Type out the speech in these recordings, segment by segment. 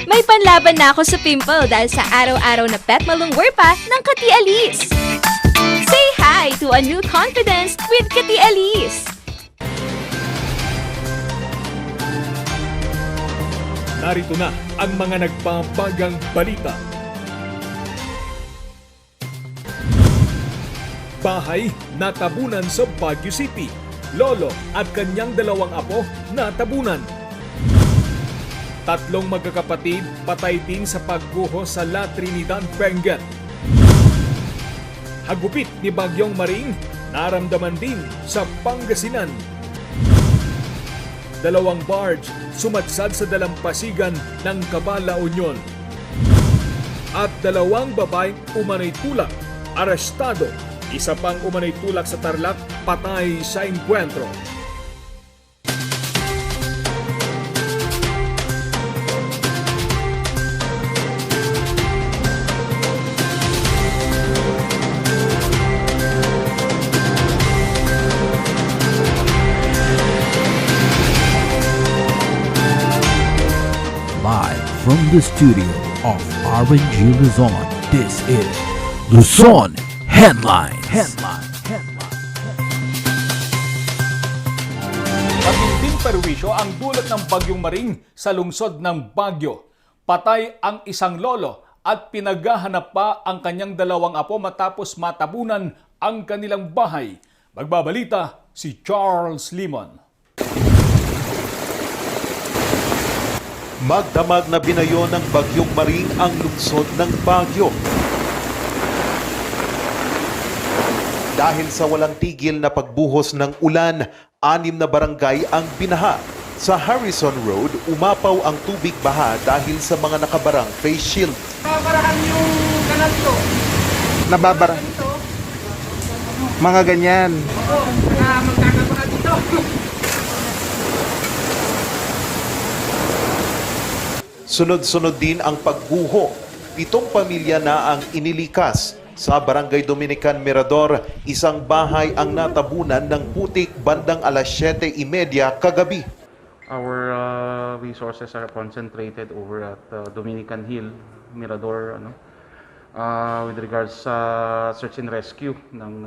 May panlaban na ako sa pimple dahil sa araw-araw na pet malungwer pa ng Kati Alice. Say hi to a new confidence with Kati Alice. Narito na ang mga nagpapagang balita. Bahay natabunan sa Baguio City. Lolo at kanyang dalawang apo natabunan. 3 magkakapatid patay din sa pagguho sa La Trinidad, Benguet. Hagupit ni Bagyong Maring naramdaman din sa Pangasinan. 2 barge sumadsad sa dalampasigan ng Cabala, Union. At 2 babaeng umanay tulak, arestado. Isa pang umanay tulak sa Tarlac, patay sa engkwentro. Live from the studio of RNG Luzon, this is Luzon Headlines. Matinding perwisyo ang dulot ng Bagyong Maring sa lungsod ng Baguio. Patay ang isang lolo at pinaghahanap pa ang kanyang 2 apo matapos matabunan ang kanilang bahay. Magbabalita si Charles Limon. Magdamag na binayo ng Bagyong Maring ang lungsod ng Baguio. Dahil sa walang tigil na pagbuhos ng ulan, 6 na barangay ang binaha. Sa Harrison Road, umapaw ang tubig baha dahil sa mga nakabarang face shield. Nababarahan yung kanal dito. Nababara. Mga ganyan. Oo, magkakabaha dito. Sunod-sunod din ang pagguho. 7 pamilya na ang inilikas. Sa Barangay Dominican Mirador, isang bahay ang natabunan ng putik bandang alas 7:30 kagabi. Our resources are concentrated over at Dominican Hill, Mirador, with regards sa search and rescue ng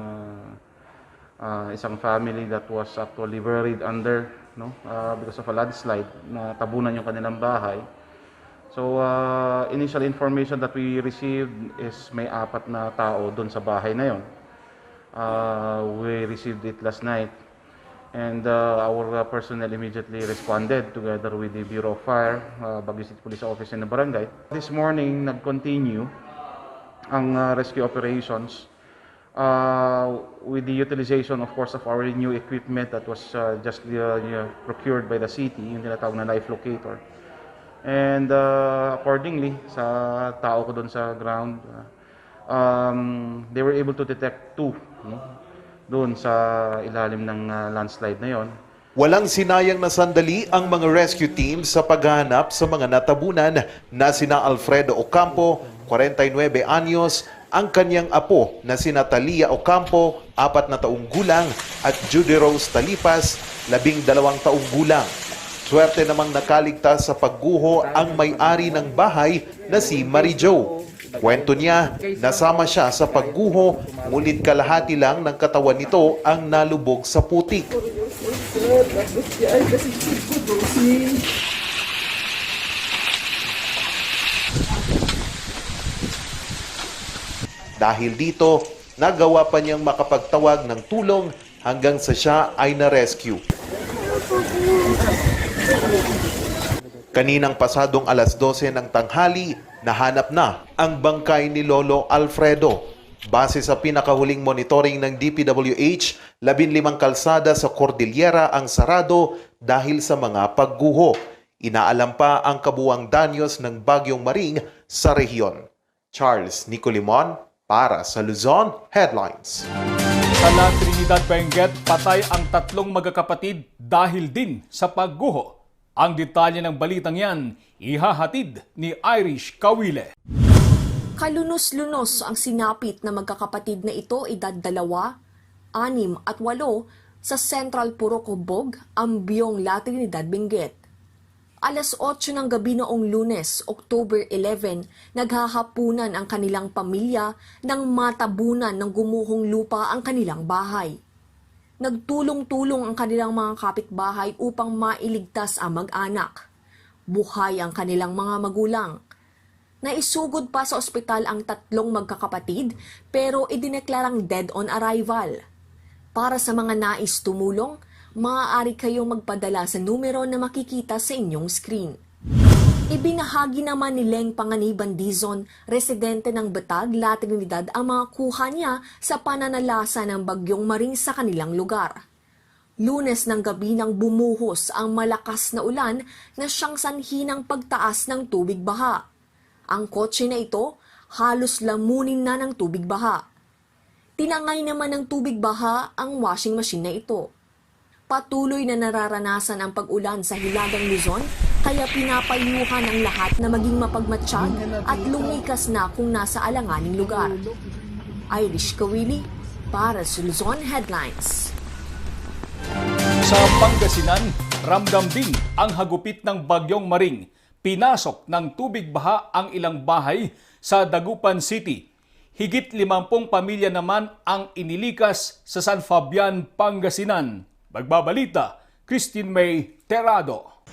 isang family that was actually buried under because of a landslide na tabunan yung kanilang bahay. So, initial information that we received is may 4 na tao doon sa bahay na yon. We received it last night. And our personnel immediately responded together with the Bureau of Fire, Baguio City Police Office and the barangay. This morning, nag-continue ang rescue operations with the utilization, of course, of our new equipment that was just procured by the city, yung tinatawag na life locator. And accordingly, sa tao ko doon sa ground, they were able to detect 2 doon sa ilalim ng landslide na yon. Walang sinayang na sandali ang mga rescue teams sa paghahanap sa mga natabunan na sina Alfredo Ocampo, 49 anyos, ang kanyang apo na sina Talia Ocampo, 4 na taong gulang, at Judy Rose Talipas, 12 taong gulang. Swerte namang nakaligtas sa pagguho ang may-ari ng bahay na si Mary Jo. Kwento niya, nasama siya sa pagguho, ngunit kalahati lang ng katawan nito ang nalubog sa putik. Dahil dito, nagawa pa niyang makapagtawag ng tulong hanggang sa siya ay na-rescue. Kaninang pasadong alas 12 ng tanghali, nahanap na ang bangkay ni Lolo Alfredo. Base sa pinakahuling monitoring ng DPWH, 15 kalsada sa Cordillera ang sarado dahil sa mga pagguho. Inaalam pa ang kabuwang danyos ng Bagyong Maring sa rehiyon. Charles Nicolimon para sa Luzon Headlines. Sa La Trinidad, Benguet, patay ang 3 magkakapatid dahil din sa pagguho. Ang detalye ng balitang yan, ihahatid ni Irish Kawile. Kalunos-lunos ang sinapit na magkakapatid na ito, edad 2, 6 at 8, Sa Central Purocobog, Ambyong, La Trinidad, Benguet. Alas 8 ng gabi noong Lunes, October 11, naghahapunan ang kanilang pamilya nang matabunan ng gumuhong lupa ang kanilang bahay. Nagtulong-tulong ang kanilang mga kapitbahay upang mailigtas ang mag-anak. Buhay ang kanilang mga magulang. Naisugod pa sa ospital ang 3 magkakapatid pero idineklarang dead on arrival. Para sa mga nais tumulong, maaari kayong magpadala sa numero na makikita sa inyong screen. Ibinahagi naman ni Leng Panganiban Dizon, residente ng Betag, La Trinidad, ang mga kuha niya sa pananalasa ng bagyong Maring sa kanilang lugar. Lunes ng gabi nang bumuhos ang malakas na ulan na siyang sanhi ng pagtaas ng tubig baha. Ang kotse na ito halos lamunin na ng tubig baha. Tinangay naman ng tubig baha ang washing machine na ito. Patuloy na nararanasan ang pag-ulan sa Hilagang Luzon, kaya pinapayuhan ang lahat na maging mapagmatsyag at lumikas na kung nasa alanganing lugar. Irish Kawili para sa Luzon Headlines. Sa Pangasinan, ramdam din ang hagupit ng bagyong Maring. Pinasok ng tubig baha ang ilang bahay sa Dagupan City. Higit 50 pamilya naman ang inilikas sa San Fabian, Pangasinan. Magbabalita, Christine May Terrado.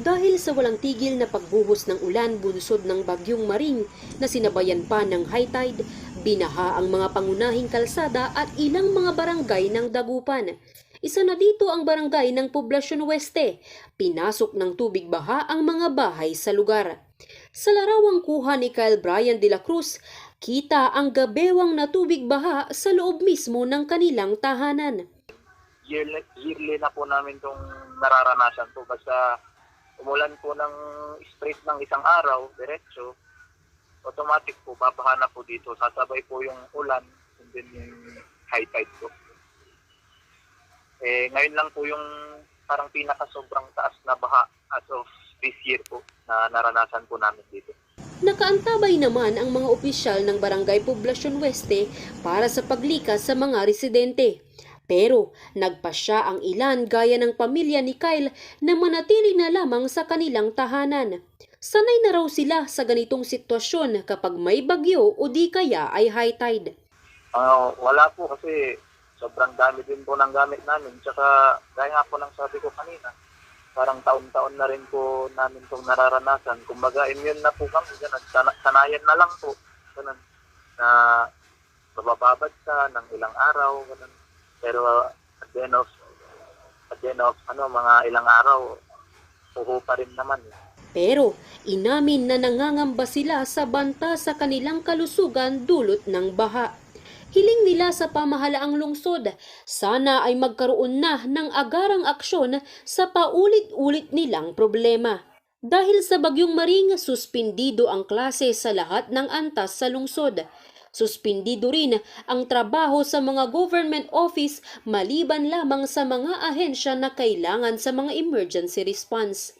Dahil sa walang tigil na pagbuhos ng ulan bunsod ng bagyong Maring na sinabayan pa ng high tide, binaha ang mga pangunahing kalsada at ilang mga barangay ng Dagupan. Isa na dito ang barangay ng Poblacion Oeste. Pinasok ng tubig baha ang mga bahay sa lugar. Sa larawang kuha ni Kyle Brian de la Cruz, kita ang gabewang na tubig baha sa loob mismo ng kanilang tahanan. Yearly na po namin itong nararanasan po. Basta umulan po ng straight ng isang araw, diretso, automatic po, babaha na po dito. Sasabay po yung ulan and then yung high tide po. Ngayon lang po yung parang pinaka-sobrang taas na baha as of this year po na naranasan po namin dito. Nakaantabay naman ang mga opisyal ng Barangay Poblacion Oeste para sa paglikas sa mga residente. Pero nagpasya ang ilan gaya ng pamilya ni Kyle na manatili na lamang sa kanilang tahanan. Sanay na raw sila sa ganitong sitwasyon kapag may bagyo o di kaya ay high tide. Wala po kasi sobrang dami din po ng gamit namin. Tsaka gaya nga po ng sabi ko kanina, parang taon-taon na rin po namin itong nararanasan. Kumbaga immune na po kami. Sanayan na lang po. Ganun, na mabababad ka ng ilang araw. Ganun. Pero at the end of mga ilang araw, puho pa rin naman. Pero inamin na nangangamba sila sa banta sa kanilang kalusugan dulot ng baha. Hiling nila sa pamahalaang lungsod, sana ay magkaroon na ng agarang aksyon sa paulit-ulit nilang problema. Dahil sa bagyong Maring, suspindido ang klase sa lahat ng antas sa lungsod. Suspindido rin ang trabaho sa mga government office maliban lamang sa mga ahensya na kailangan sa mga emergency response.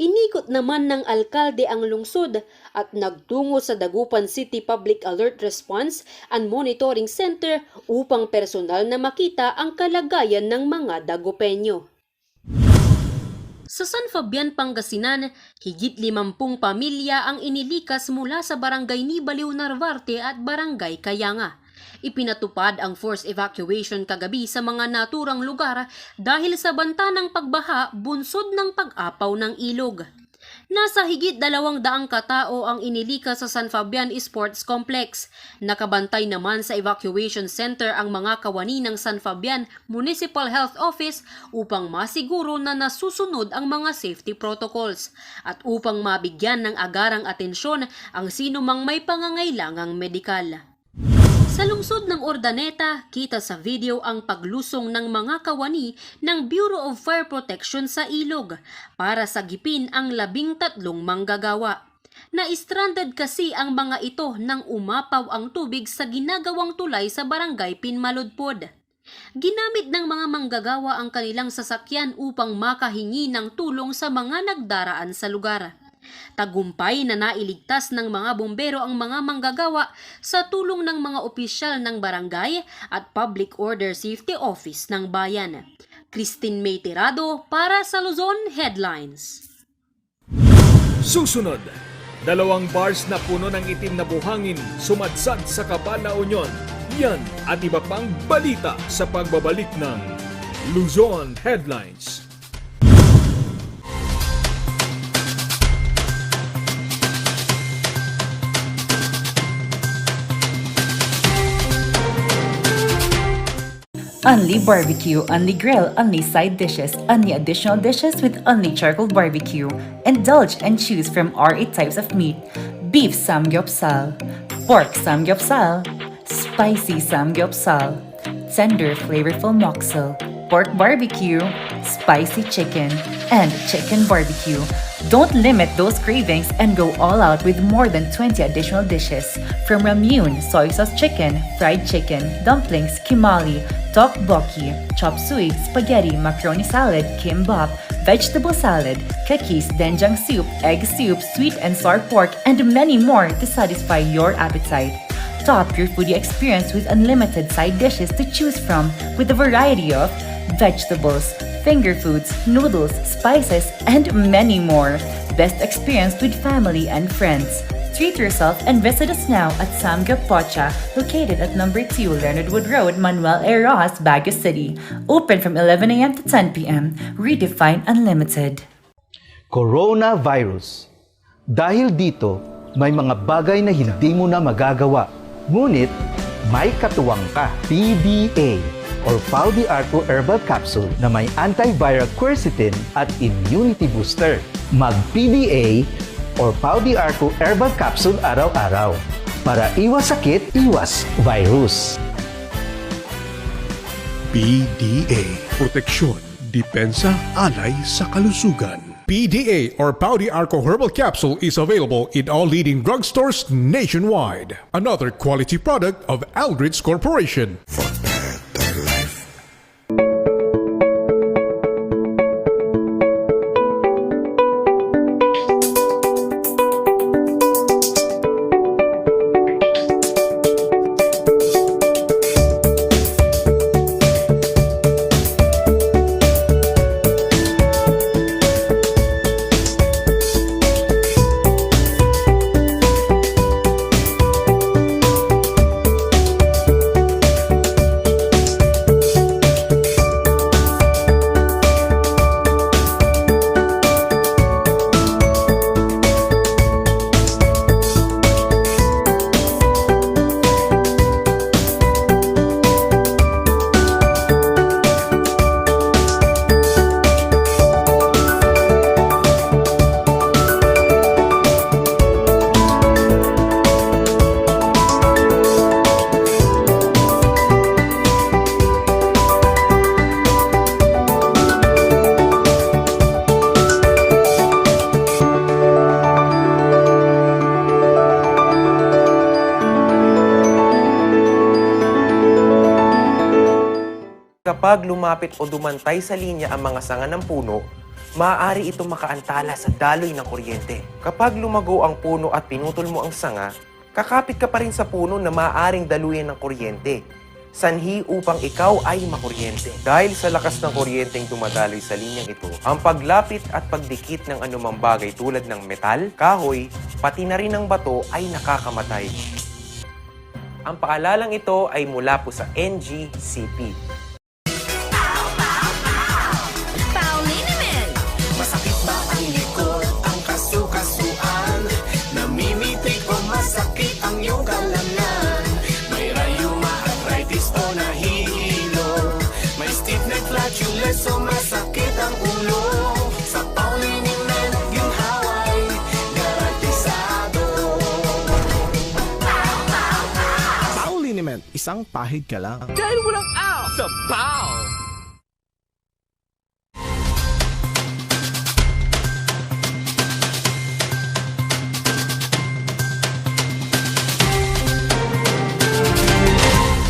Inikot naman ng alkalde ang lungsod at nagtungo sa Dagupan City Public Alert Response and Monitoring Center upang personal na makita ang kalagayan ng mga Dagupenyo. Sa San Fabian, Pangasinan, higit 50 pamilya ang inilikas mula sa Barangay Nibaliw, Narvarte at Barangay Kayanga. Ipinatupad ang forced evacuation kagabi sa mga naturang lugar dahil sa banta ng pagbaha bunsod ng pag-apaw ng ilog. Nasa higit 200 katao ang inilikas sa San Fabian Sports Complex. Nakabantay naman sa evacuation center ang mga kawani ng San Fabian Municipal Health Office upang masiguro na nasusunod ang mga safety protocols at upang mabigyan ng agarang atensyon ang sinumang may pangangailangang medikal. Sa lungsod ng Urdaneta, kita sa video ang paglusong ng mga kawani ng Bureau of Fire Protection sa ilog para sagipin ang 13 manggagawa. Na-stranded kasi ang mga ito nang umapaw ang tubig sa ginagawang tulay sa barangay Pinmaludpod. Ginamit ng mga manggagawa ang kanilang sasakyan upang makahingi ng tulong sa mga nagdaraan sa lugar. Tagumpay na nailigtas ng mga bumbero ang mga manggagawa sa tulong ng mga opisyal ng barangay at Public Order Safety Office ng bayan. Christine May Tirado para sa Luzon Headlines. Susunod, 2 bars na puno ng itim na buhangin sumadsad sa Cabala Union. Yan at iba pang balita sa pagbabalik ng Luzon Headlines. Only barbecue, only grill, only side dishes, only additional dishes with only charcoal barbecue. Indulge and choose from our 8 types of meat. Beef samgyeopsal, pork samgyeopsal, spicy samgyeopsal, tender flavorful moksel, pork barbecue, spicy chicken, and chicken barbecue. Don't limit those cravings and go all out with more than 20 additional dishes. From ramyun, soy sauce chicken, fried chicken, dumplings, kimali, tteokbokki, chop suey, spaghetti, macaroni salad, kimbap, vegetable salad, cookies, doenjang soup, egg soup, sweet and sour pork, and many more to satisfy your appetite. Top your foodie experience with unlimited side dishes to choose from with a variety of vegetables, finger foods, noodles, spices, and many more. Best experience with family and friends. Treat yourself and visit us now at Samgyup Pocha, located at number 2 Leonard Wood Road, Manuel A. Rojas, Baguio City. Open from 11 a.m. to 10 p.m. Redefine Unlimited. Coronavirus. Dahil dito, may mga bagay na hindi mo na magagawa. Ngunit, may katuwang ka. PDA or Pau de Arco Herbal Capsule na may antiviral quercetin at immunity booster. Mag-PDA or Pau de Arco Herbal Capsule araw-araw para iwas sakit, iwas virus. PDA. Proteksyon, depensa, alay sa kalusugan. PDA or Pau de Arco Herbal Capsule is available in all leading drugstores nationwide. Another quality product of Aldrich Corporation. For better life. Kapag lumapit o dumantay sa linya ang mga sanga ng puno, maaari itong makaantala sa daloy ng kuryente. Kapag lumago ang puno at pinutol mo ang sanga, kakapit ka pa rin sa puno na maaaring daluyan ng kuryente. Sanhi upang ikaw ay makuryente. Dahil sa lakas ng kuryenteng dumadaloy sa linyang ito, ang paglapit at pagdikit ng anumang bagay tulad ng metal, kahoy, pati na rin ng bato ay nakakamatay. Ang paalalang ito ay mula po sa NGCP. Masakit ba ang likod, ang kasu-kasuan? Namimitig o masakit ang iyong kalamnan? May rayuma, arthritis o nahihilo? May stiff neck, flatulence o masakit ang ulo? Sa Pauliniment, ginhaway, garantisado. Pauliniment, isang pahid ka lang. Dahil walang out sa Pau!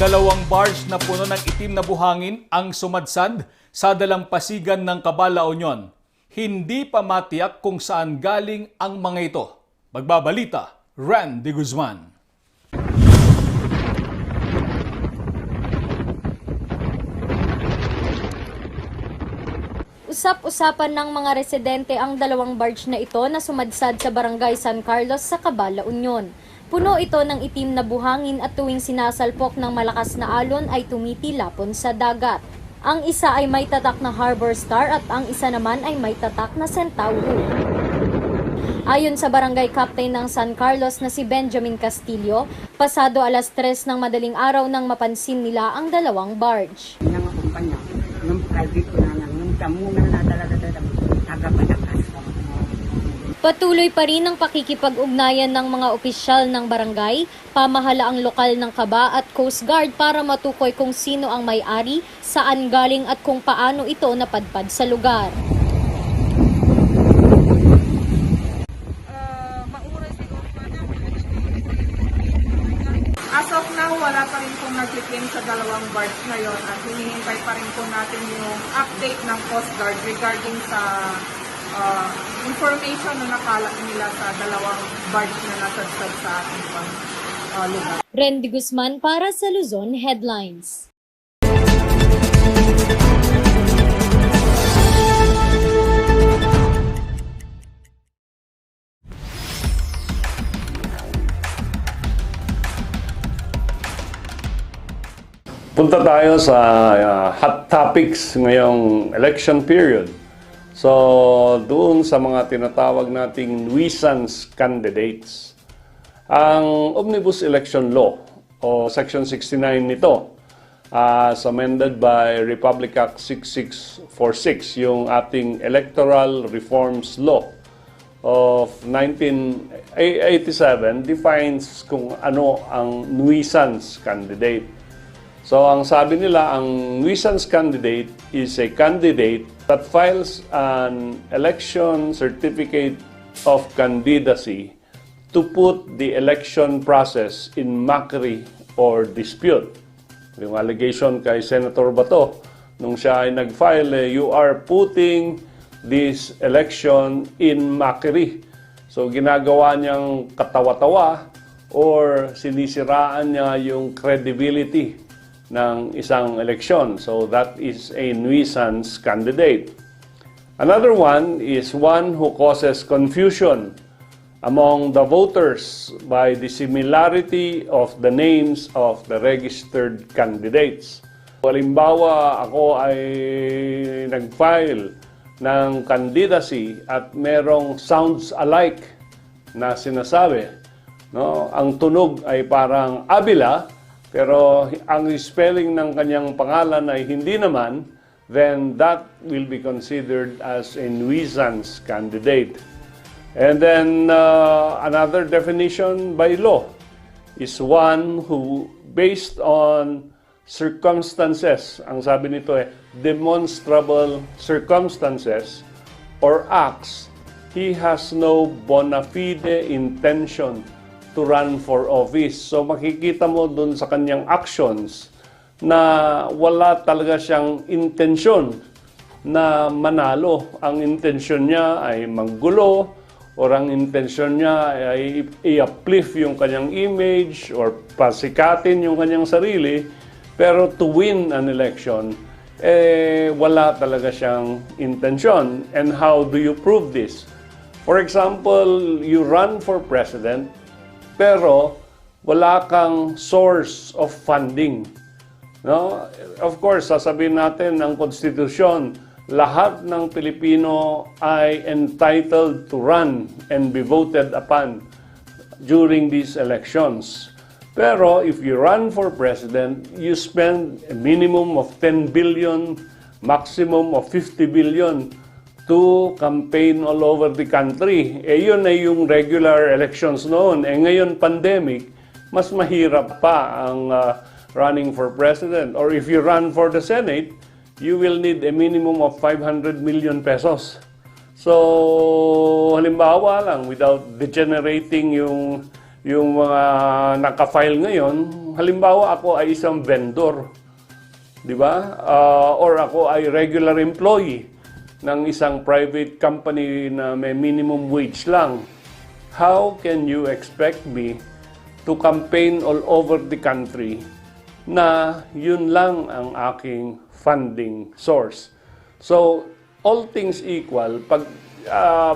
Dalawang bars na puno ng itim na buhangin ang sumadsad sa dalampasigan ng Cabala Union. hindi pa matiyak kung saan galing ang mga ito. Magbabalita, Randy Guzman. Usap-usapan ng mga residente ang dalawang barge na ito na sumadsad sa barangay San Carlos sa Cabal, La Union. Puno ito ng itim na buhangin at tuwing sinasalpok ng malakas na alon ay tumitilapon sa dagat. Ang isa ay may tatak na Harbor Star at ang isa naman ay may tatak na Centauro. Ayon sa barangay captain ng San Carlos na si Benjamin Castillo, pasado alas 3 ng madaling araw nang mapansin nila ang dalawang barge. Yung private ko na lang, yung tamunan na talaga tagapanakas. Patuloy pa rin ang pakikipag-ugnayan ng mga opisyal ng barangay, pamahalaang lokal ng Kaba at Coast Guard para matukoy kung sino ang may-ari, saan galing at kung paano ito napadpad sa lugar. As of now, wala pa rin pong nag-claim sa dalawang barge ngayon at hinihintay pa rin po natin yung update ng Coast Guard regarding sa information na nakala nila sa dalawang barge na nasadsad sa ating lugar. Randy Guzman para sa Luzon Headlines. Punta tayo sa hot topics ngayong election period. So, doon sa mga tinatawag nating nuisance candidates, ang Omnibus Election Law o Section 69 nito, as amended by Republic Act 6646, yung ating Electoral Reforms Law of 1987, defines kung ano ang nuisance candidate. So, ang sabi nila, ang nuisance candidate is a candidate that files an election certificate of candidacy to put the election process in mockery or dispute. Yung allegation kay Senator Bato, nung siya ay nag-file, you are putting this election in mockery. So, ginagawa niyang katawa-tawa or sinisiraan niya yung credibility ng isang eleksyon. So that is a nuisance candidate. Another one is one who causes confusion among the voters by the similarity of the names of the registered candidates. Halimbawa, ako ay nag-file ng candidacy at merong sounds alike na sinasabi. No? Ang tunog ay parang Abila, pero ang spelling ng kanyang pangalan ay hindi naman, then that will be considered as a nuisance candidate. And then another definition by law is one who, based on circumstances, ang sabi nito demonstrable circumstances or acts, he has no bona fide intention to run for office. So makikita mo dun sa kanyang actions na wala talaga siyang intensyon na manalo. Ang intensyon niya ay manggulo or ang intensyon niya ay i-uplift yung kanyang image or pasikatin yung kanyang sarili. Pero to win an election, wala talaga siyang intensyon. And how do you prove this? For example, you run for president, pero wala kang source of funding. No? Of course, sasabihin natin ang konstitusyon, lahat ng Pilipino ay entitled to run and be voted upon during these elections. Pero if you run for president, you spend a minimum of 10 billion, maximum of 50 billion to campaign all over the country. Yun ay yung regular elections noon. Ngayon, pandemic, mas mahirap pa ang running for president. Or if you run for the Senate, you will need a minimum of 500 million pesos. So, halimbawa lang, without degenerating yung mga naka-file ngayon, halimbawa ako ay isang vendor, di ba? Or ako ay regular employee. ng isang private company na may minimum wage lang, how can you expect me to campaign all over the country na yun lang ang aking funding source? So, all things equal,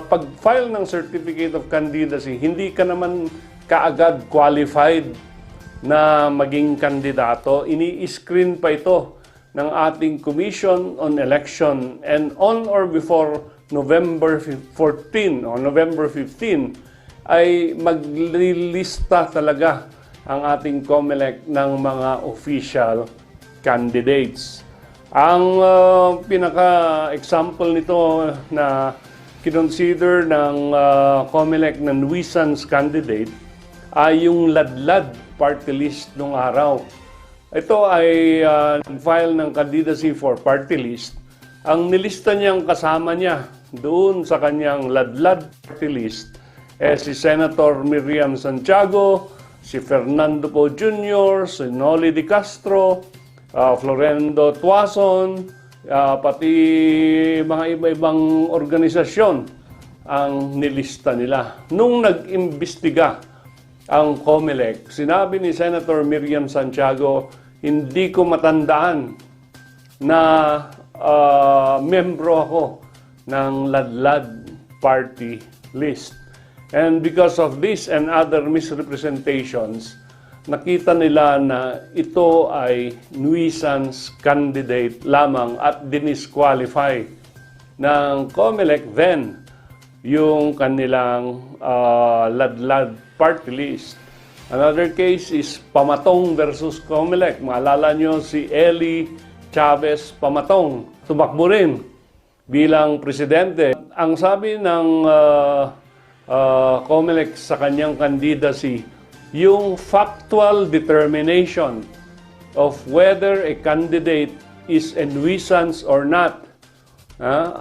pag-file ng Certificate of Candidacy, hindi ka naman kaagad qualified na maging kandidato. Ini-screen pa ito ng ating Commission on Election, and on or before November 14 o November 15 ay maglilista talaga ang ating COMELEC ng mga official candidates. Ang pinaka-example nito na kinonsider ng COMELEC na nuisance candidate ay yung ladlad party list nung araw. Ito ay file ng candidacy for party list. Ang nilista niyang kasama niya doon sa kanyang ladlad party list si Senator Miriam Santiago, si Fernando Po Jr., si Noli Di Castro, Florendo Tuason, pati mga iba-ibang organisasyon ang nilista nila. Nung nag-imbestiga ang COMELEC, sinabi ni Senator Miriam Santiago, hindi ko matandaan na membro ako ng ladlad party list. And because of this and other misrepresentations, nakita nila na ito ay nuisance candidate lamang at dinisqualify ng COMELEC then yung kanilang ladlad party list. Another case is Pamatong versus COMELEC. Maalala nyo si Eli Chavez Pamatong. Tumakbo rin bilang presidente. Ang sabi ng COMELEC sa kanyang candidacy, yung factual determination of whether a candidate is a nuisance or not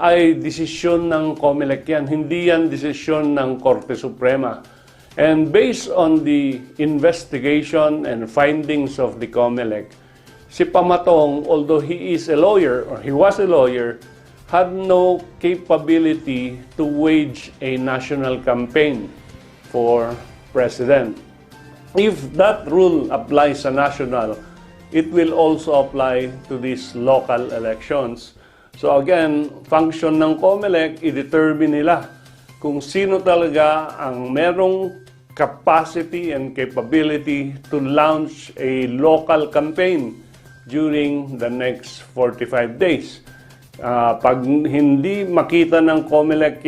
ay desisyon ng COMELEC yan. Hindi yan desisyon ng Korte Suprema. And based on the investigation and findings of the COMELEC, si Pamatong, although he is a lawyer or he was a lawyer, had no capability to wage a national campaign for president. If that rule applies sa national, it will also apply to these local elections. So again, function ng COMELEC, i-determine nila kung sino talaga ang merong capacity and capability to launch a local campaign during the next 45 days. Pag hindi makita ng COMELEC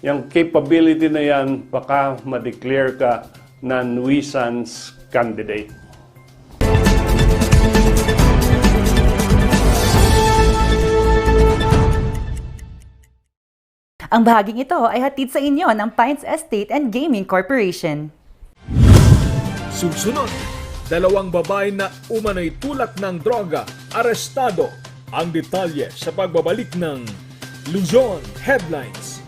yung capability na yan, baka ma-declare ka na nuisance candidate. Ang bahaging ito ay hatid sa inyo ng Pines Estate and Gaming Corporation. Susunod, dalawang babae na umano'y tulak ng droga, arestado. Ang detalye sa pagbabalik ng Luzon Headlines.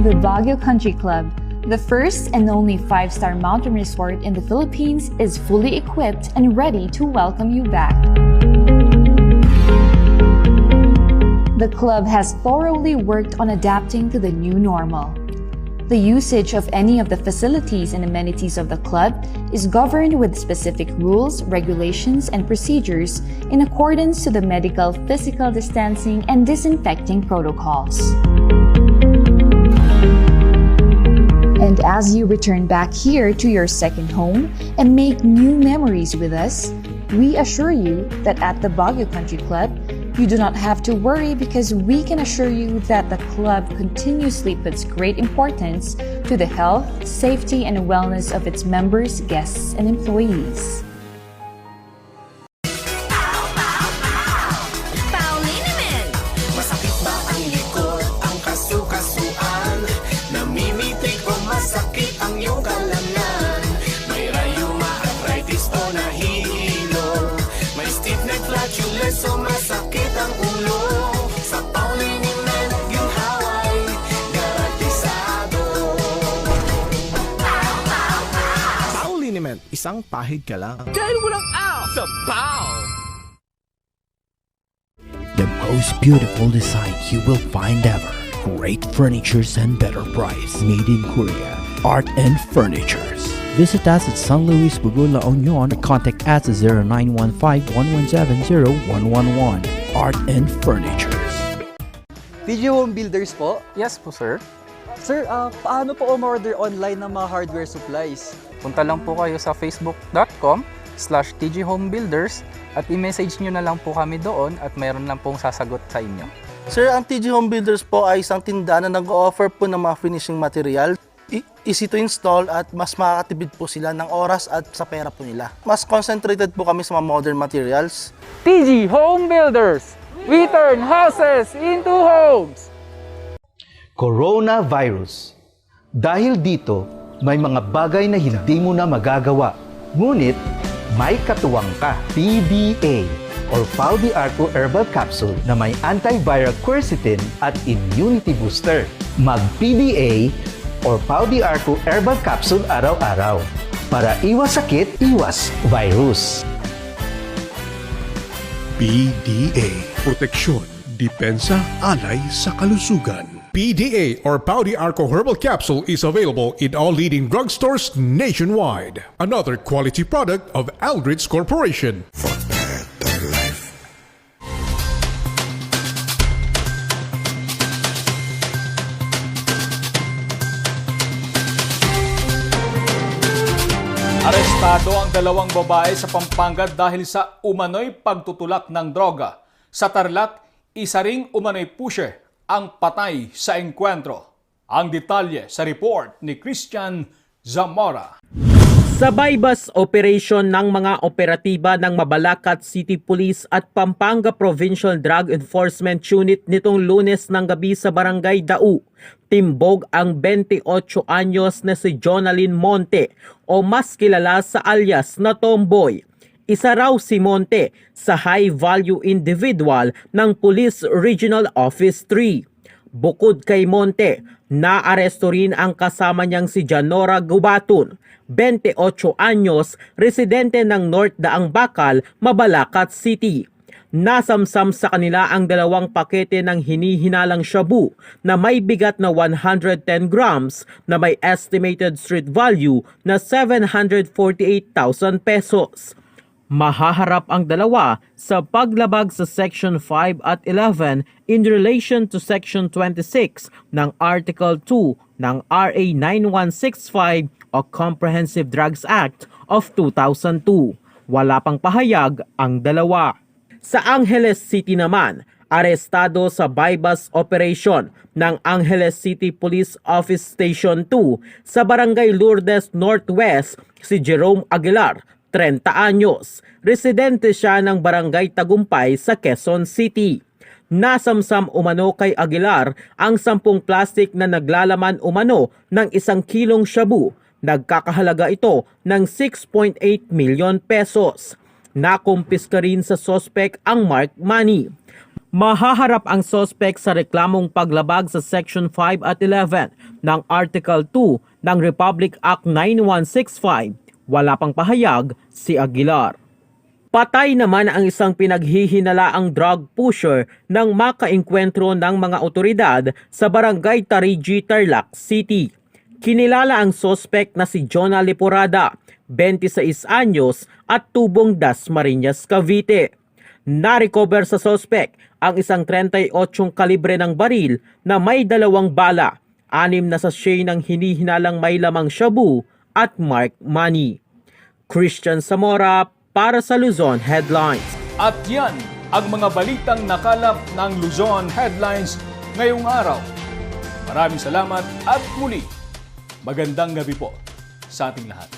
The Baguio Country Club, the first and only 5-star mountain resort in the Philippines, is fully equipped and ready to welcome you back. The club has thoroughly worked on adapting to the new normal. The usage of any of the facilities and amenities of the club is governed with specific rules, regulations, and procedures in accordance to the medical, physical distancing, and disinfecting protocols. And as you return back here to your second home and make new memories with us, we assure you that at the Baguio Country Club, You do not have to worry because we can assure you that the club continuously puts great importance to the health, safety, and wellness of its members, guests, and employees. Masakit ba ang likod, ang kasu-kasuan? Namimitik o masakit ang iyong kalamnan? May rayuma, arthritis o nahihilo? May stiff neck, flatulence o masakit ang ulo? Sa Pauliniment, ginhaway, garantisado. Pauliniment, isang pahid ka lang. Dahil walang aw sa PAW! The most beautiful design you will find ever. Great furnitures and better price. Made in Korea. Art and Furnitures. Visit us at San Luis Bugul, La Union. Contact us at 0915-117-0111. Art and Furnitures. TG Home Builders po? Yes po, sir. Sir, paano po umorder online ng mga hardware supplies? Punta lang po kayo sa facebook.com/tghomebuilders at i-message nyo na lang po kami doon at mayroon lang pong sasagot sa inyo. Sir, ang TG Home Builders po ay isang tindahan na nag-offer po ng mga finishing material. Easy to install at mas makakatipid po sila ng oras at sa pera po nila. Mas concentrated po kami sa mga modern materials. TG Home Builders! We turn houses into homes! Coronavirus. Dahil dito, may mga bagay na hindi mo na magagawa. Ngunit, may katuwang ka. PDA or Paldiarco Herbal Capsule na may antiviral quercetin at immunity booster. Mag-PDA or Paldiarco Herbal Capsule araw-araw. Para iwas sakit, iwas virus. PDA. Proteksyon, depensa, alay sa kalusugan. PDA or Paldiarco Herbal Capsule is available in all leading drugstores nationwide. Another quality product of Aldrich Corporation. Arestado ang dalawang babae sa Pampanga dahil sa umano'y pagtutulak ng droga. Sa Tarlac, isa ring umano'y pusher ang patay sa engkwentro. Ang detalye sa report ni Christian Zamora. Sa bypass operation ng mga operatiba ng Mabalacat City Police at Pampanga Provincial Drug Enforcement Unit nitong Lunes ng gabi sa Barangay Dau, timbog ang 28 anyos na si Jonalyn Monte o mas kilala sa alias na Tomboy. Isa raw si Monte sa high-value individual ng Police Regional Office 3. Bukod kay Monte, naaresto rin ang kasama niyang si Janora Gubatun, 28 anyos, residente ng North Daang Bakal, Mabalacat City. Nasamsam sa kanila ang 2 pakete ng hinihinalang shabu na may bigat na 110 grams na may estimated street value na 748,000 pesos. Mahaharap ang dalawa sa paglabag sa Section 5 at 11 in relation to Section 26 ng Article 2 ng RA 9165 o Comprehensive Drugs Act of 2002. Wala pang pahayag ang dalawa. Sa Angeles City naman, arestado sa bypass operation ng Angeles City Police Office Station 2 sa Barangay Lourdes Northwest si Jerome Aguilar, 30 anyos. Residente siya ng Barangay Tagumpay sa Quezon City. Nasamsam umano kay Aguilar ang 10 plastic na naglalaman umano ng 1 kilong shabu. Nagkakahalaga ito ng 6.8 million pesos. Nakumpiska rin sa sospek ang marked money. Mahaharap ang sospek sa reklamong paglabag sa Section 5 at 11 ng Article 2 ng Republic Act 9165. Wala pang pahayag si Aguilar. Patay naman ang isang pinaghihinalaang drug pusher nang makaengkwentro ng mga otoridad sa Barangay Tarigi, Tarlac City. Kinilala ang sospek na si Jonah Leporada, 26 anyos at tubong Dasmariñas, Cavite. Na-recover sa sospek ang isang 38 kalibre ng baril na may 2 bala, 6 na sachet ng hinihinalang may lamang shabu at marked money. Christian Zamora para sa Luzon Headlines. At yan ang mga balitang nakalap ng Luzon Headlines ngayong araw. Maraming salamat at muli, magandang gabi po sa ating lahat.